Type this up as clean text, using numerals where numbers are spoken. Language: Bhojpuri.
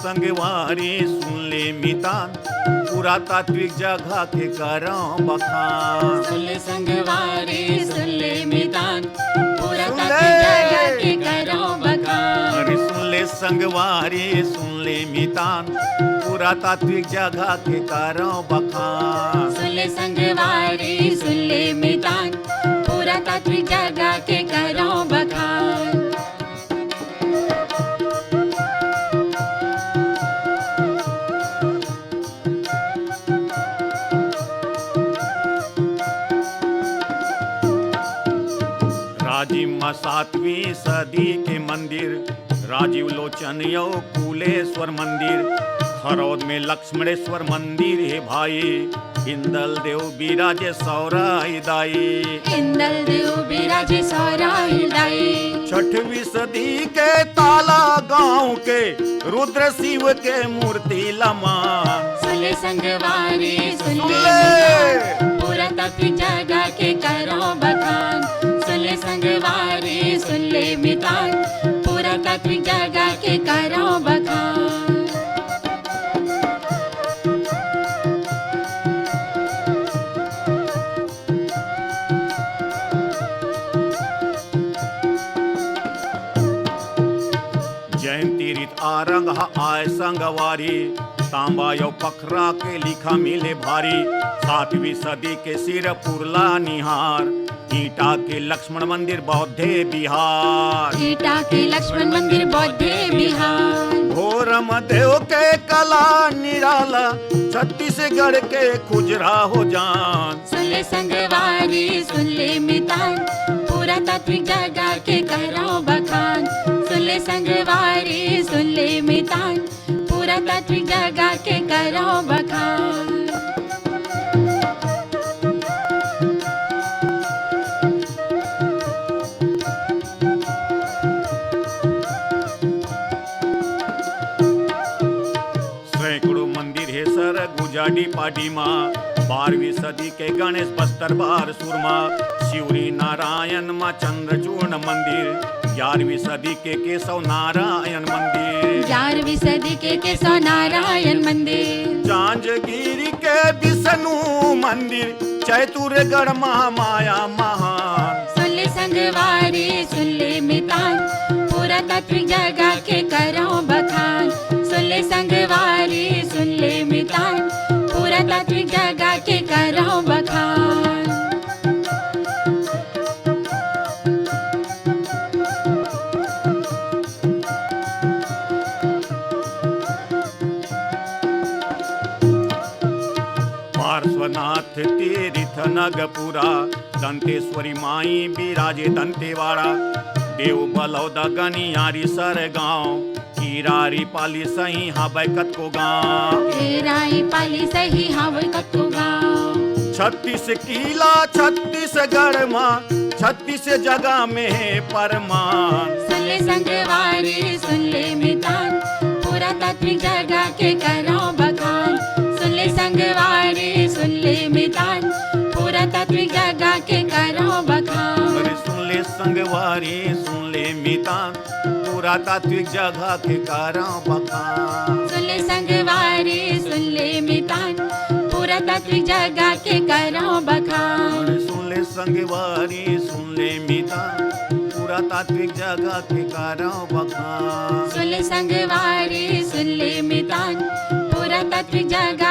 संगवारी सुन ले मितान, पुरातात्विक जगह के करम बखान। सुन ले संगवारी सुन ले मितान, पुरातात्विक जगह के करम बखान। अरे सुन ले संगवारी सुन ले मितान, पुरातात्विक जगह के करम बखान। सुन ले संगवारी सुन ले मितान, पुरातात्विक जगह के करम बखान। राजीव में 7वीं सदी के मंदिर, राजीव लोचन यो कुलेश्वर मंदिर। खरौद में लक्ष्मणेश्वर मंदिर है भाई, इंदल देव बिराजे सौराई दाई। इंदल देव बिराजे सौराई दाई। 6वीं सदी के ताला गांव के रुद्र शिव के मूर्ति लमान। सुन ले संगवारी सुन ले पुरातात्विक जगह के करो बखान। सुन ले संगवारी सुन ले मितान, पुरातात्विक जगह के करो बखान। जयंती रीत आरंग आय संगवारी, तांबा यो पखरा के लिखा मिले भारी। 7वीं सदी के सिर पुरला निहार, ईटा के लक्ष्मण मंदिर बौद्धे बिहार। ईटा के लक्ष्मण मंदिर बौद्धे बिहार। घोरम देव के कला निराला, छत्तीसगढ़ के खुजरा हो जान। सुन ले संगवारी सुन ले मितान, पुरातात्विक जगह के करो बखान। सुन ले संगवारी सुन ले मितान, पुरातात्विक जगह के करो बखान। सैकड़ों मंदिर है सर गुजाडी पाडी माँ। 12वीं सदी के गणेश बस्तर बार सुरमा, शिवरी नारायण माँ चंद्रचूर्ण मंदिर। 11वीं सदी के केशव नारायण मंदिर। 11वीं सदी के केशव नारायण मंदिर। जांजगीरी के विष्णु मंदिर, चैतुरगढ़ महामाया महान। सुन ले संगवारी सुन ले मितान, पुरातात्विक जगह के करो बखान। सुन ले संगवारी सुन ले मितान, पुरातात्विक जगह के करो बखान। पार्श्वनाथ तीर्थ नगपुरा, दंतेश्वरी माई बिराजे दंतेवाड़ा। देव बलौदा गनियारी सर गाँव, कीरारी पाली सही हबैकत को गाँव। राई पाली सही हवे कतो गाँव। 36 किला छत्तीसगढ़ माँ, 36 जगह में है परमान। सुन ले संगवारी सुन ले मितान, पुरातात्विक जगह के करो बखान। सुन ले संगवारी सुन ले मितान, पुरातात्विक जगह के करो बखान। अरे सुन ले संगवारी सुन ले मितान, पुरातात्विक जगह के करम बखान। सुन ले संगवारी सुन ले मितान, पुरातात्विक जगह के करो बखान। अरे सुन ले संगवारी सुन ले मितान, पुरातात्विक जगह के करम बखान। सुन ले संगवारी सुन ले मितान, पुरातात्विक जगह